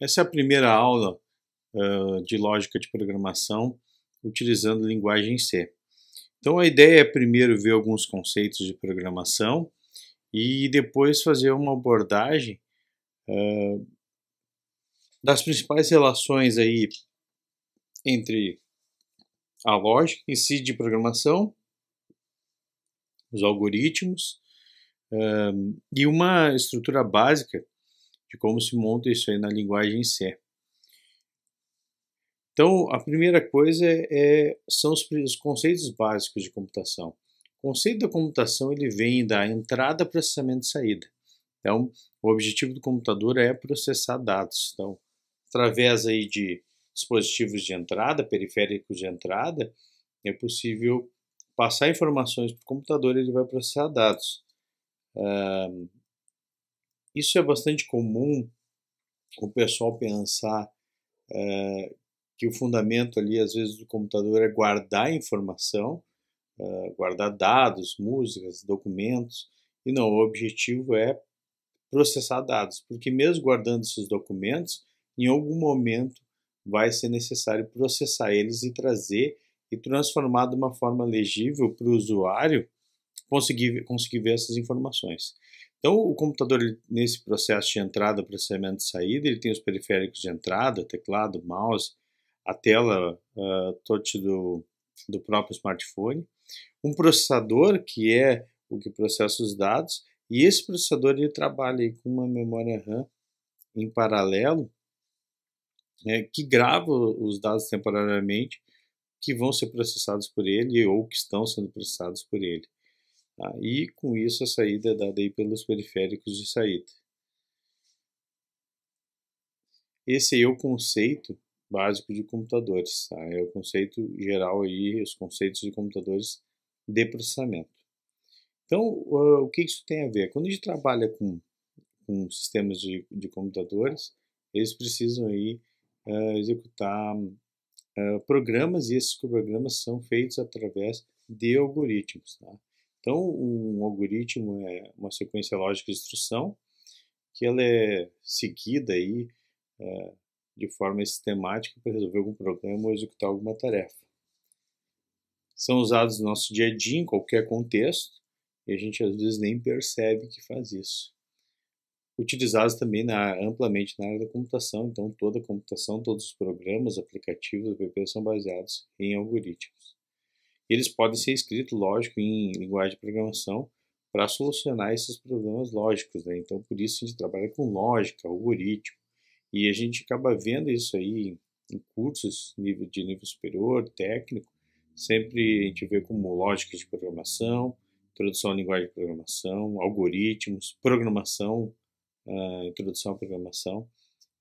Essa é a primeira aula de lógica de programação utilizando linguagem C. Então a ideia é primeiro ver alguns conceitos de programação e depois fazer uma abordagem das principais relações aí entre a lógica em si de programação, os algoritmos e uma estrutura básica de como se monta isso aí na linguagem C. Então, a primeira coisa são os conceitos básicos de computação. O conceito da computação ele vem da entrada, processamento e saída. Então, o objetivo do computador é processar dados. Então, através aí de dispositivos de entrada, periféricos de entrada, é possível passar informações para o computador e ele vai processar dados. Isso é bastante comum o pessoal pensar que o fundamento ali, às vezes, do computador é guardar informação, guardar dados, músicas, documentos, e não, o objetivo é processar dados, porque mesmo guardando esses documentos, em algum momento vai ser necessário processar eles e trazer e transformar de uma forma legível para o usuário conseguir ver essas informações. Então, o computador, nesse processo de entrada, processamento e saída, ele tem os periféricos de entrada, teclado, mouse, a tela touch do próprio smartphone, um processador, que é o que processa os dados, e esse processador ele trabalha aí com uma memória RAM em paralelo, que grava os dados temporariamente, que vão ser processados por ele ou que estão sendo processados por ele. Tá? E com isso a saída é dada aí pelos periféricos de saída. Esse aí é o conceito básico de computadores, tá? É o conceito geral aí, os conceitos de computadores de processamento. Então, o que isso tem a ver? Quando a gente trabalha com sistemas de computadores, eles precisam aí executar programas, e esses programas são feitos através de algoritmos. Tá? Então, um algoritmo é uma sequência lógica de instrução que ela é seguida aí de forma sistemática para resolver algum problema ou executar alguma tarefa. São usados no nosso dia a dia, em qualquer contexto, e a gente às vezes nem percebe que faz isso. Utilizados também amplamente na área da computação, então toda a computação, todos os programas, aplicativos, apps são baseados em algoritmos. Eles podem ser escritos, lógico, em linguagem de programação para solucionar esses problemas lógicos, né? Então por isso a gente trabalha com lógica, algoritmo, e a gente acaba vendo isso aí em cursos de nível superior, técnico, sempre a gente vê como lógica de programação, introdução à linguagem de programação, algoritmos, programação, introdução à programação,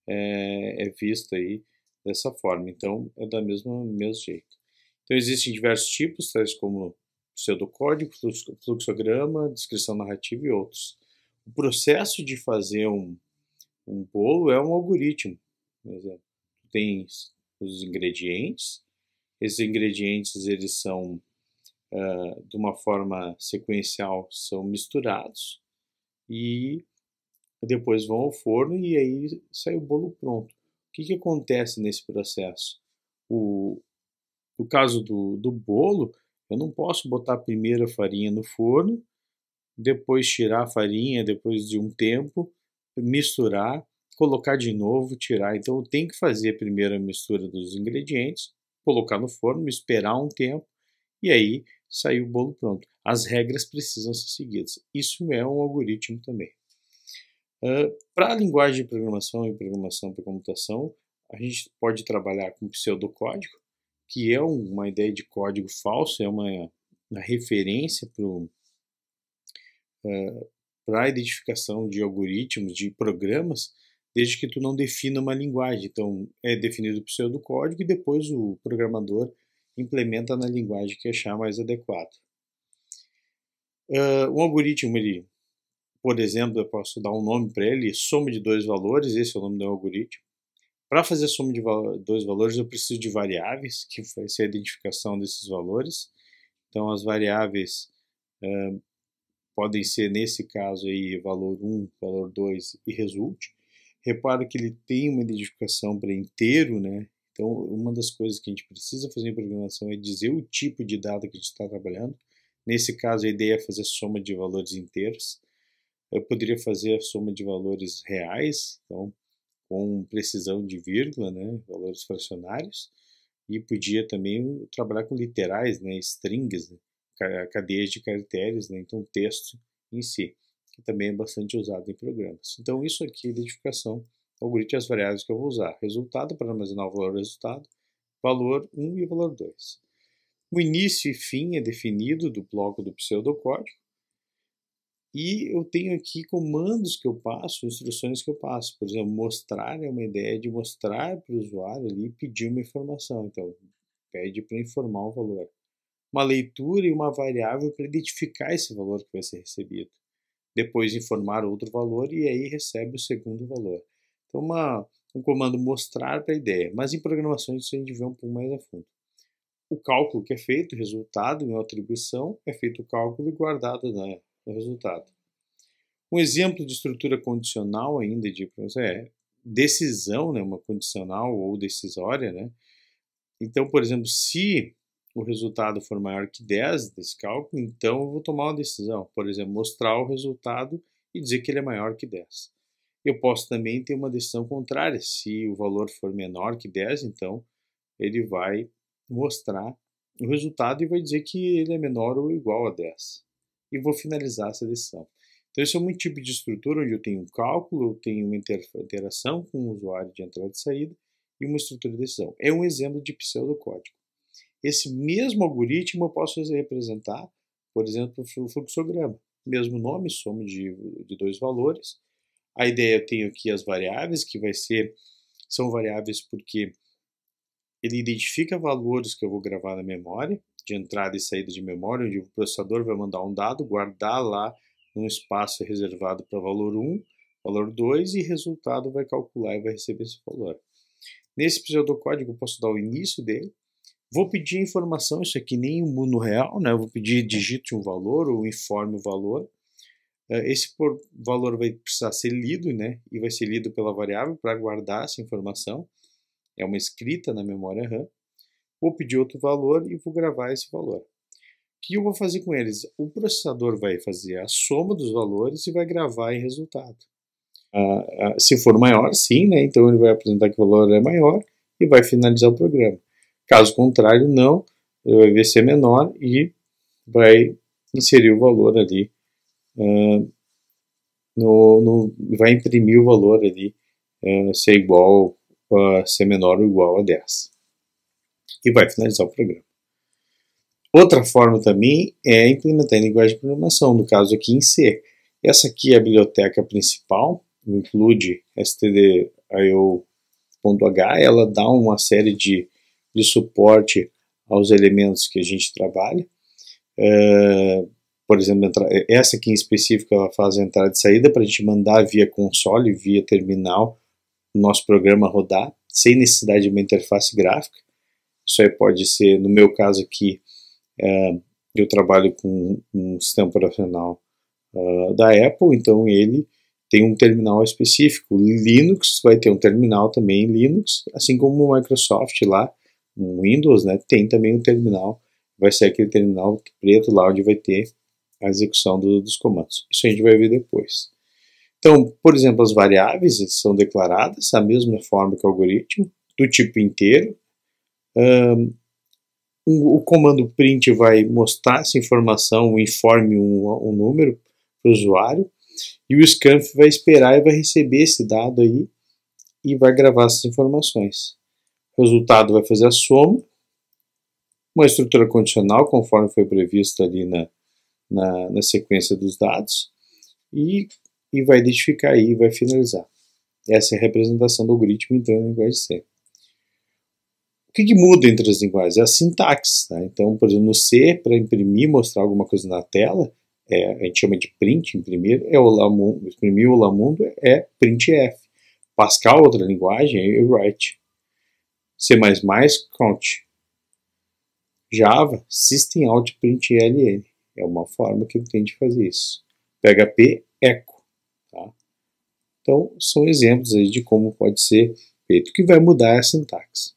é vista aí dessa forma. Então, é da mesmo jeito. Então, existem diversos tipos, tais como pseudocódigo, fluxograma, descrição narrativa e outros. O processo de fazer um bolo é um algoritmo. Por exemplo, tem os ingredientes, esses ingredientes eles são de uma forma sequencial, são misturados e depois vão ao forno e aí sai o bolo pronto. O que acontece nesse processo? No caso do bolo, eu não posso botar primeiro a farinha no forno, depois tirar a farinha depois de um tempo, misturar, colocar de novo, tirar. Então eu tenho que fazer primeiro a mistura dos ingredientes, colocar no forno, esperar um tempo e aí sair o bolo pronto. As regras precisam ser seguidas. Isso é um algoritmo também. Para a linguagem de programação e programação para computação, a gente pode trabalhar com pseudocódigo, que é uma ideia de código falso, é uma referência para a identificação de algoritmos, de programas, desde que tu não defina uma linguagem. Então, é definido o pseudocódigo e depois o programador implementa na linguagem que achar mais adequado. Um algoritmo, ele, por exemplo, eu posso dar um nome para ele, soma de dois valores, esse é o nome do algoritmo. Para fazer a soma de dois valores, eu preciso de variáveis, que vai ser a identificação desses valores. Então, as variáveis podem ser, nesse caso, aí, valor 1, valor 2 e resulte. Repara que ele tem uma identificação para inteiro, né? Então, uma das coisas que a gente precisa fazer em programação é dizer o tipo de dado que a gente está trabalhando. Nesse caso, a ideia é fazer soma de valores inteiros. Eu poderia fazer a soma de valores reais, então, com precisão de vírgula, né? Valores fracionários. E podia também trabalhar com literais, né? Strings, né? Cadeias de caracteres, né? Então, texto em si, que também é bastante usado em programas. Então, isso aqui é identificação, algoritmo e as variáveis que eu vou usar. Resultado para armazenar o valor resultado, valor 1 e valor 2. O início e fim é definido do bloco do pseudocódigo. E eu tenho aqui comandos que eu passo, instruções que eu passo. Por exemplo, mostrar é uma ideia de mostrar para o usuário ali e pedir uma informação. Então, pede para informar o valor. Uma leitura e uma variável para identificar esse valor que vai ser recebido. Depois informar outro valor e aí recebe o segundo valor. Então, um comando mostrar para a ideia. Mas em programação isso a gente vê um pouco mais a fundo. O cálculo que é feito, o resultado em uma atribuição, é feito o cálculo e guardado no resultado. Um exemplo de estrutura condicional ainda é decisão, né, uma condicional ou decisória, né? Então, por exemplo, se o resultado for maior que 10 desse cálculo, então eu vou tomar uma decisão. Por exemplo, mostrar o resultado e dizer que ele é maior que 10. Eu posso também ter uma decisão contrária. Se o valor for menor que 10, então ele vai mostrar o resultado e vai dizer que ele é menor ou igual a 10. E vou finalizar essa decisão. Então, esse é um tipo de estrutura onde eu tenho um cálculo, eu tenho uma interação com o usuário de entrada e saída e uma estrutura de decisão. É um exemplo de pseudocódigo. Esse mesmo algoritmo eu posso representar, por exemplo, o fluxograma. Mesmo nome, soma de dois valores. A ideia, eu tenho aqui as variáveis, que são variáveis porque ele identifica valores que eu vou gravar na memória, de entrada e saída de memória, onde o processador vai mandar um dado, guardar lá num espaço reservado para valor 1, valor 2, e resultado vai calcular e vai receber esse valor. Nesse pseudocódigo eu posso dar o início dele, vou pedir informação, isso aqui nem o mundo real, né? Eu vou pedir digite um valor ou informe o valor. Esse valor vai precisar ser lido, né? E vai ser lido pela variável para guardar essa informação. É uma escrita na memória RAM. Vou pedir outro valor e vou gravar esse valor. O que eu vou fazer com eles? O processador vai fazer a soma dos valores e vai gravar em resultado. Se for maior, sim, né? Então ele vai apresentar que o valor é maior e vai finalizar o programa. Caso contrário, não, ele vai ver se é menor e vai inserir o valor ali, vai imprimir o valor ali, se é igual, se é menor ou igual a 10. E vai finalizar o programa. Outra forma também é implementar em linguagem de programação, no caso aqui em C. Essa aqui é a biblioteca principal, include stdio.h, ela dá uma série de suporte aos elementos que a gente trabalha. Por exemplo, essa aqui em específico, ela faz a entrada e saída para a gente mandar via console, via terminal, o nosso programa rodar, sem necessidade de uma interface gráfica. Isso aí pode ser, no meu caso aqui, eu trabalho com um sistema operacional da Apple, então ele tem um terminal específico. Linux vai ter um terminal também em Linux, assim como o Microsoft lá, no Windows, né, tem também um terminal, vai ser aquele terminal preto lá onde vai ter a execução dos comandos. Isso a gente vai ver depois. Então, por exemplo, as variáveis são declaradas da mesma forma que o algoritmo, do tipo inteiro. O comando print vai mostrar essa informação, informe um número para o usuário, e o scanf vai esperar e vai receber esse dado aí e vai gravar essas informações. O resultado vai fazer a soma, uma estrutura condicional, conforme foi previsto ali na sequência dos dados, e vai identificar aí e vai finalizar. Essa é a representação do algoritmo entrando na linguagem C. O que muda entre as linguagens? É a sintaxe. Tá? Então, por exemplo, no C, para imprimir, mostrar alguma coisa na tela, a gente chama de print, imprimir, imprimir o lamundo é printf. Pascal, outra linguagem, é write. C++, count. Java, system out println. É uma forma que ele tem de fazer isso. PHP, echo. Tá? Então, são exemplos aí de como pode ser feito, que vai mudar a sintaxe.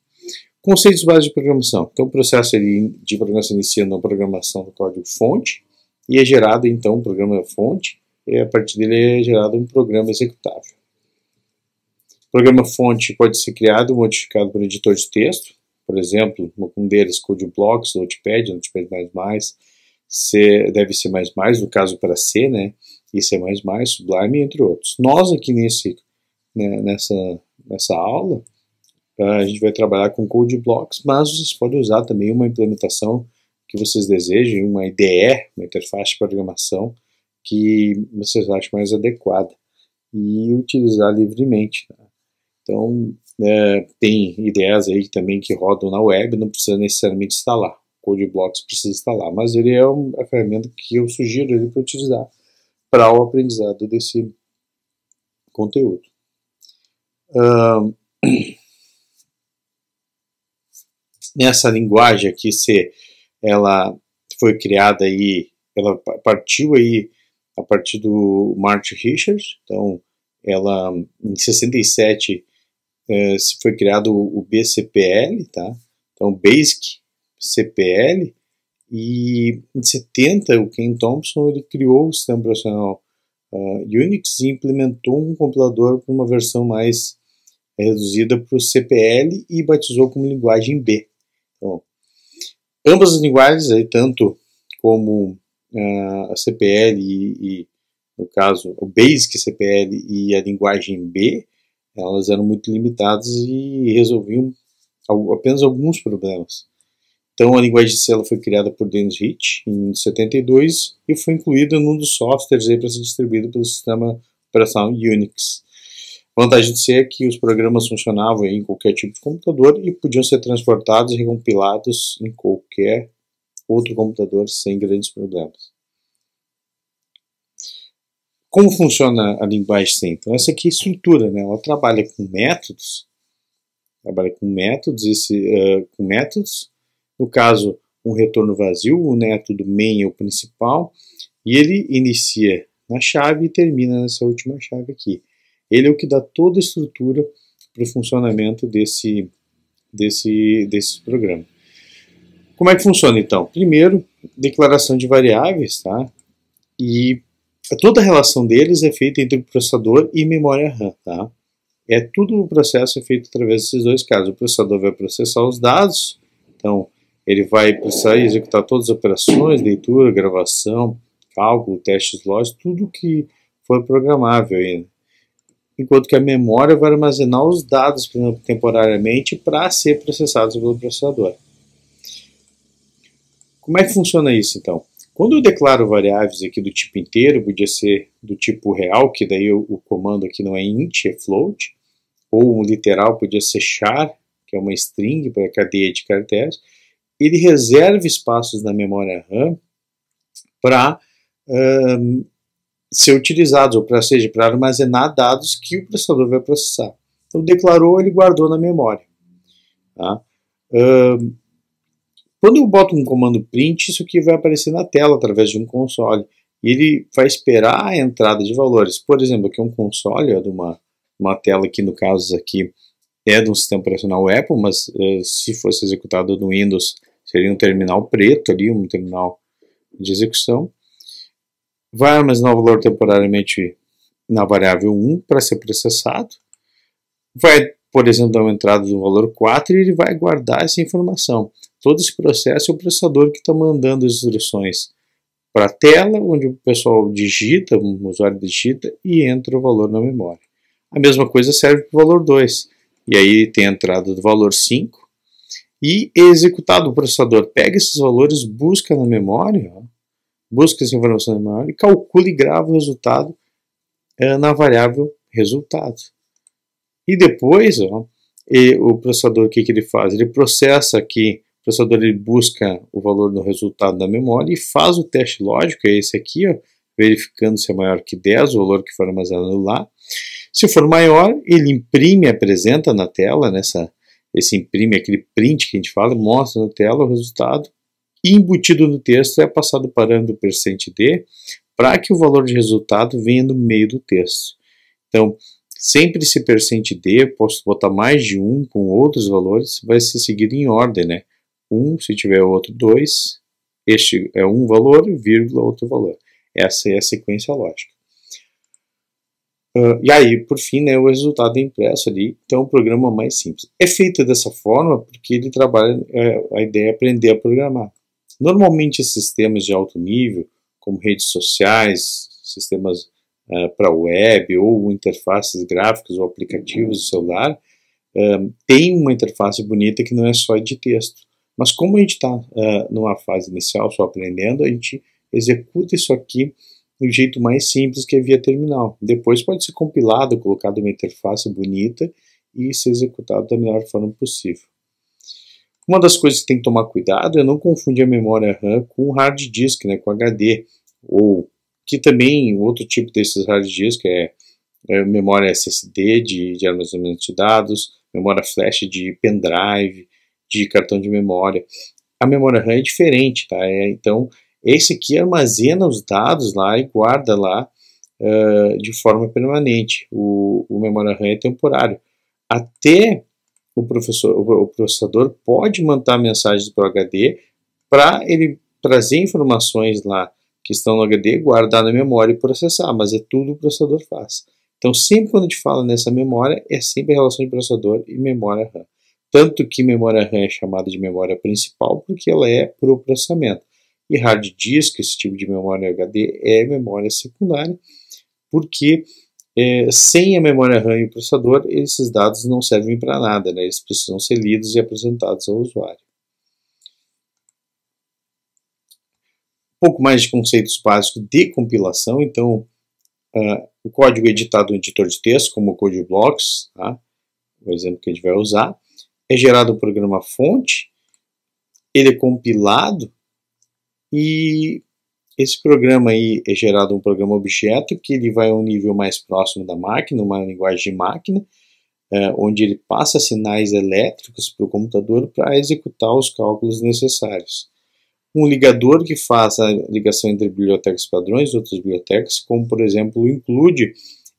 Conceitos básicos de programação. Então, o processo de programação inicia na programação do código-fonte e é gerado, então, um programa-fonte, e a partir dele é gerado um programa executável. O programa-fonte pode ser criado ou modificado por editor de texto, por exemplo, um deles, CodeBlocks, Notepad, Notepad++, deve ser mais, no caso para C, né, e C++, Sublime, entre outros. Nós aqui nessa aula, a gente vai trabalhar com CodeBlocks, mas vocês podem usar também uma implementação que vocês desejem, uma IDE, uma interface de programação, que vocês achem mais adequada, e utilizar livremente. Tá? Então, tem IDEs aí também que rodam na web, não precisa necessariamente instalar. CodeBlocks precisa instalar, mas ele é uma ferramenta que eu sugiro ele para utilizar para o aprendizado desse conteúdo. Nessa linguagem aqui, C, ela foi criada aí, ela partiu aí a partir do Martin Richards. Então, ela em 67 foi criado o BCPL, tá? Então, Basic CPL, e em 70 o Ken Thompson ele criou o sistema operacional Unix e implementou um compilador para uma versão mais reduzida para o CPL e batizou como linguagem B. Então, ambas as linguagens, aí, tanto como a CPL e, no caso, o Basic CPL e a linguagem B, elas eram muito limitadas e resolviam apenas alguns problemas. Então, a linguagem C foi criada por Dennis Ritchie em 72 e foi incluída num dos softwares para ser distribuído pelo sistema operacional Unix. A vantagem de C é que os programas funcionavam em qualquer tipo de computador e podiam ser transportados e recompilados em qualquer outro computador sem grandes problemas. Como funciona a linguagem C? Então, essa aqui é a estrutura, né? Ela trabalha com métodos, no caso, um retorno vazio, o método main é o principal, e ele inicia na chave e termina nessa última chave aqui. Ele é o que dá toda a estrutura para o funcionamento desse programa. Como é que funciona então? Primeiro, declaração de variáveis, tá? E toda a relação deles é feita entre o processador e memória RAM, tá? Tudo o processo é feito através desses dois casos. O processador vai processar os dados, então ele vai precisar executar todas as operações, leitura, gravação, cálculo, testes lógicos, tudo que for programável ainda. Enquanto que a memória vai armazenar os dados temporariamente para ser processados pelo processador. Como é que funciona isso então? Quando eu declaro variáveis aqui do tipo inteiro, podia ser do tipo real, que daí o comando aqui não é int, é float, ou um literal podia ser char, que é uma string para cadeia de caracteres, ele reserva espaços na memória RAM para ser utilizados, ou seja, para armazenar dados que o processador vai processar. Então, declarou, ele guardou na memória. Tá? Quando eu boto um comando print, isso aqui vai aparecer na tela através de um console. E ele vai esperar a entrada de valores. Por exemplo, aqui é um console de uma tela que, no caso aqui, é de um sistema operacional Apple, mas se fosse executado no Windows, seria um terminal preto ali, um terminal de execução. Vai armazenar o valor temporariamente na variável 1 para ser processado. Vai, por exemplo, dar uma entrada do valor 4 e ele vai guardar essa informação. Todo esse processo é o processador que está mandando as instruções para a tela, onde o pessoal digita, o usuário digita e entra o valor na memória. A mesma coisa serve para o valor 2. E aí tem a entrada do valor 5 e é executado. O processador pega esses valores, busca na memória, busca essa informação na memória e calcula e grava o resultado na variável resultado. E depois, o processador, o que ele faz? Ele processa aqui, o processador ele busca o valor do resultado da memória e faz o teste lógico, é esse aqui, verificando se é maior que 10, o valor que for armazenado lá. Se for maior, ele imprime, apresenta na tela, esse imprime, aquele print que a gente fala, mostra na tela o resultado, e embutido no texto é passado o parâmetro %d para que o valor de resultado venha no meio do texto. Então, sempre esse percent D, posso botar mais de um com outros valores, vai ser seguido em ordem, né? 1, se tiver outro 2, este é um valor, vírgula, outro valor. Essa é a sequência lógica. E aí, por fim, né, o resultado é impresso ali. Então, o programa mais simples. É feito dessa forma porque ele trabalha, a ideia é aprender a programar. Normalmente, sistemas de alto nível, como redes sociais, sistemas para web ou interfaces gráficas ou aplicativos de celular, tem uma interface bonita que não é só de texto. Mas como a gente está numa fase inicial, só aprendendo, a gente executa isso aqui do jeito mais simples, que é via terminal. Depois pode ser compilado, colocado uma interface bonita e ser executado da melhor forma possível. Uma das coisas que tem que tomar cuidado é não confundir a memória RAM com o hard disk, né, com HD, ou que também outro tipo desses hard disk é memória SSD de armazenamento de dados, memória flash de pendrive, de cartão de memória. A memória RAM é diferente, tá? Então, esse aqui armazena os dados lá e guarda lá de forma permanente. O memória RAM é temporário. Até o processador pode mandar mensagens para o HD para ele trazer informações lá que estão no HD, guardar na memória e processar, mas é tudo o processador faz. Então, sempre quando a gente fala nessa memória, é sempre a relação de processador e memória RAM. Tanto que memória RAM é chamada de memória principal, porque ela é para o processamento. E hard disk, esse tipo de memória HD, é memória secundária, porque sem a memória RAM e o processador, esses dados não servem para nada, né? Eles precisam ser lidos e apresentados ao usuário. Um pouco mais de conceitos básicos de compilação. Então, o código editado no editor de texto, como o CodeBlocks, tá? O exemplo que a gente vai usar, é gerado o programa fonte, ele é compilado e esse programa aí é gerado um programa objeto que ele vai a um nível mais próximo da máquina, uma linguagem de máquina, onde ele passa sinais elétricos para o computador para executar os cálculos necessários. Um ligador que faz a ligação entre bibliotecas padrões e outras bibliotecas, como por exemplo o include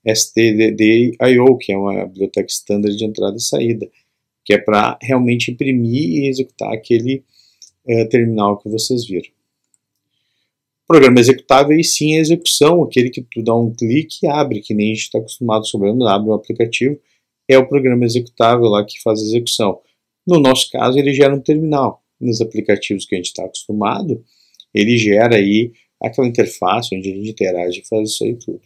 std.io, que é uma biblioteca standard de entrada e saída, que é para realmente imprimir e executar aquele terminal que vocês viram. Programa executável, e sim a execução, aquele que tu dá um clique e abre, que nem a gente está acostumado sobrando, abre um aplicativo, é o programa executável lá que faz a execução. No nosso caso, ele gera um terminal. Nos aplicativos que a gente está acostumado, ele gera aí aquela interface onde a gente interage e faz isso aí tudo.